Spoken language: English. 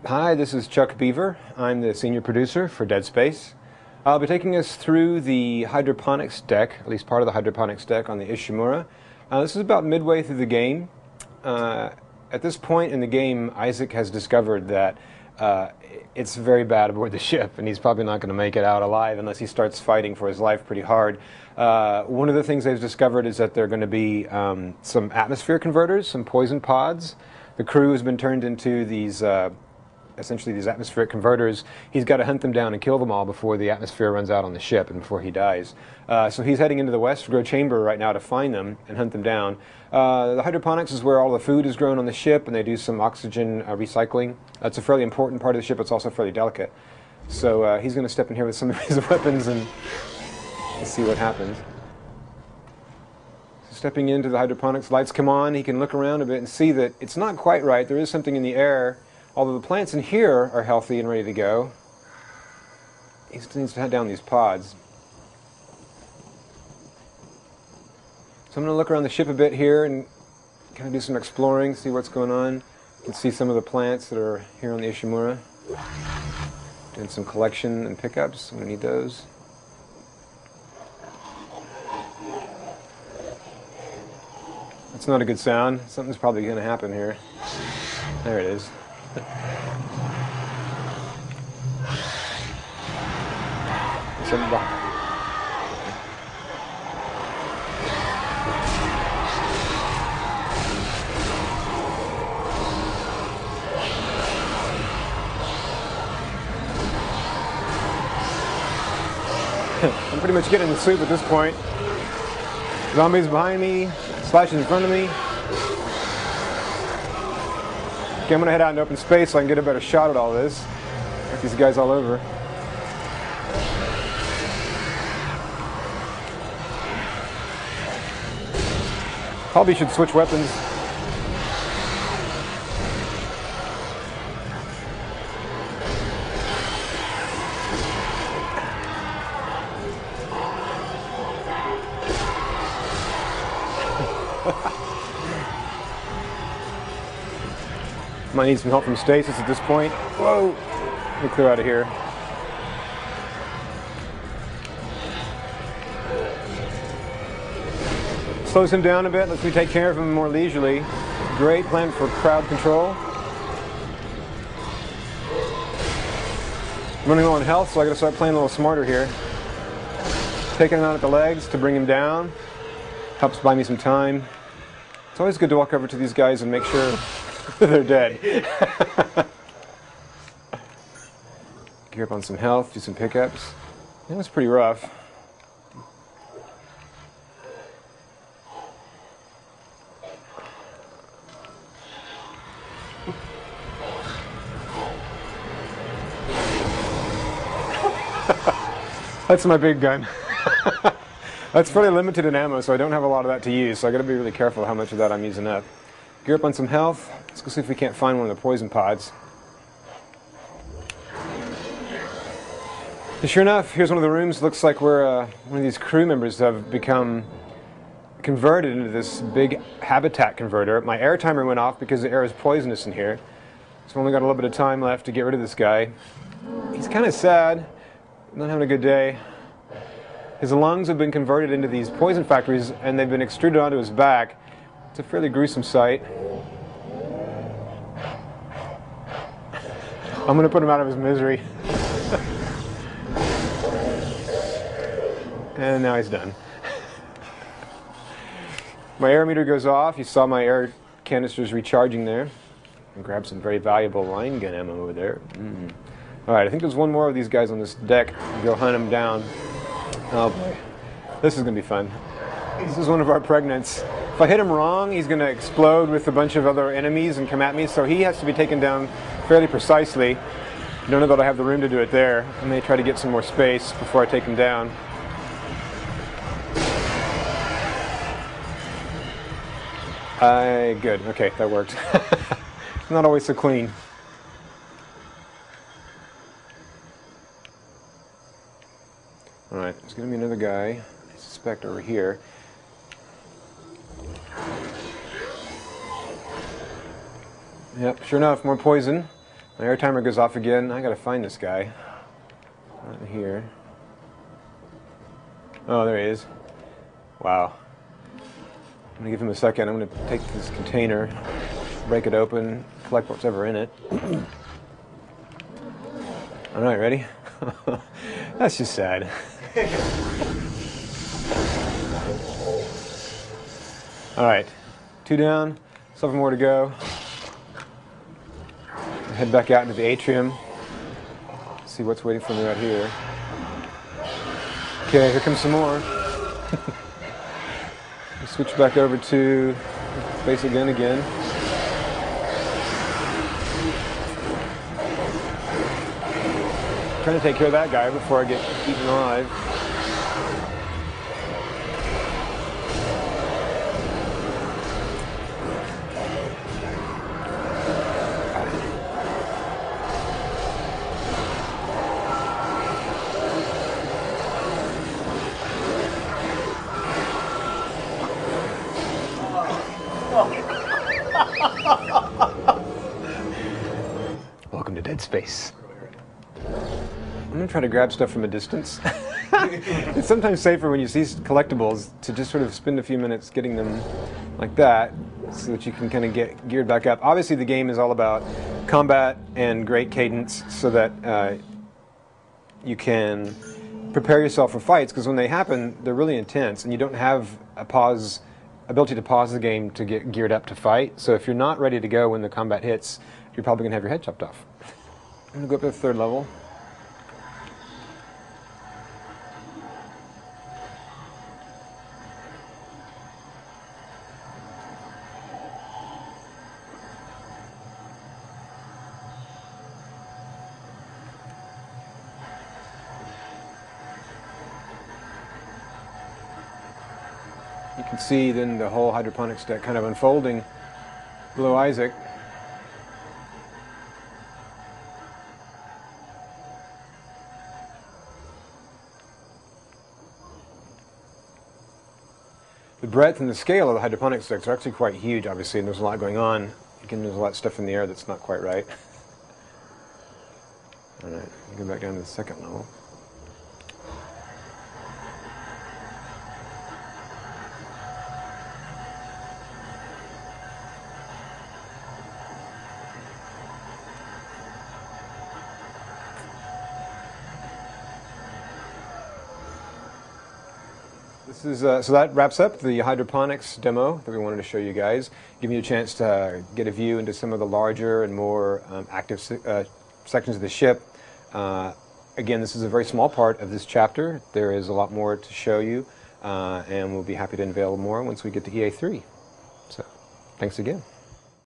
Hi, this is Chuck Beaver. I'm the senior producer for Dead Space. I'll be taking us through the hydroponics deck, at least part of the hydroponics deck on the Ishimura. This is about midway through the game. At this point in the game, Isaac has discovered that it's very bad aboard the ship, and he's probably not going to make it out alive unless he starts fighting for his life pretty hard. One of the things they've discovered is that there are going to be some atmosphere converters, some poison pods. The crew has been turned into these essentially these atmospheric converters. He's got to hunt them down and kill them all before the atmosphere runs out on the ship and before he dies. So he's heading into the Westgrow Chamber right now to find them and hunt them down. The hydroponics is where all the food is grown on the ship, and they do some oxygen recycling. That's a fairly important part of the ship. It's also fairly delicate. So he's going to step in here with some of his weapons and see what happens. So stepping into the hydroponics, lights come on. He can look around a bit and see that it's not quite right. There is something in the air. Although the plants in here are healthy and ready to go, he still needs to hunt down these pods. So I'm going to look around the ship a bit here and kind of do some exploring, see what's going on. You can see some of the plants that are here on the Ishimura. Doing some collection and pickups. I'm going to need those. That's not a good sound. Something's probably going to happen here. There it is. Something behind. I'm pretty much getting to sleep at this point. Zombies behind me, slashes in front of me. Okay, I'm going to head out into open space so I can get a better shot at all this. Got these guys all over. Probably should switch weapons. Might need some help from stasis at this point. Whoa! Let me clear out of here. Slows him down a bit, lets me take care of him more leisurely. Great plan for crowd control. Running low on health, so I gotta start playing a little smarter here. Taking him out at the legs to bring him down. Helps buy me some time. It's always good to walk over to these guys and make sure they're dead. Gear up on some health, do some pickups. That was pretty rough. That's my big gun. That's fairly limited in ammo, so I don't have a lot of that to use, so I gotta be really careful how much of that I'm using up. Gear up on some health. Let's go see if we can't find one of the poison pods. And sure enough, here's one of the rooms. Looks like where one of these crew members have become converted into this big habitat converter. My air timer went off because the air is poisonous in here. So I've only got a little bit of time left to get rid of this guy. He's kind of sad. Not having a good day. His lungs have been converted into these poison factories, and they've been extruded onto his back. It's a fairly gruesome sight. I'm going to put him out of his misery. And now he's done. My air meter goes off. You saw my air canisters recharging there. And grab some very valuable line gun ammo over there. Alright, I think there's one more of these guys on this deck. Go hunt him down. Oh boy. This is going to be fun. This is one of our pregnants. If I hit him wrong, he's going to explode with a bunch of other enemies and come at me, so he has to be taken down fairly precisely. I don't know that I have the room to do it there. I may try to get some more space before I take him down. Good. Okay, that worked. Not always so clean. Alright, there's going to be another guy, I suspect, over here. Yep, sure enough, more poison. My air timer goes off again. I gotta find this guy. Not here. Oh, there he is. Wow. I'm gonna give him a second. I'm gonna take this container, break it open, collect what's ever in it. All right, ready? That's just sad. All right, 2 down, 7 more to go. Head back out into the atrium. See what's waiting for me right here. Okay, here comes some more. Switch back over to base again. Trying to take care of that guy before I get eaten alive. Welcome to Dead Space. I'm going to try to grab stuff from a distance. It's sometimes safer when you see collectibles to just sort of spend a few minutes getting them like that so that you can kind of get geared back up. Obviously the game is all about combat and great cadence so that you can prepare yourself for fights, because when they happen they're really intense and you don't have ability to pause the game to get geared up to fight. So if you're not ready to go when the combat hits, you're probably going to have your head chopped off. I'm going to go up to the 3rd level. You can see then the whole hydroponics deck kind of unfolding below Isaac. The breadth and the scale of the hydroponics decks are actually quite huge, obviously, and there's a lot going on. Again, there's a lot of stuff in the air that's not quite right. All right, go back down to the 2nd level. This is, so that wraps up the hydroponics demo that we wanted to show you guys, giving you a chance to get a view into some of the larger and more active sections of the ship. Again, this is a very small part of this chapter. There is a lot more to show you, and we'll be happy to unveil more once we get to EA3. So, thanks again.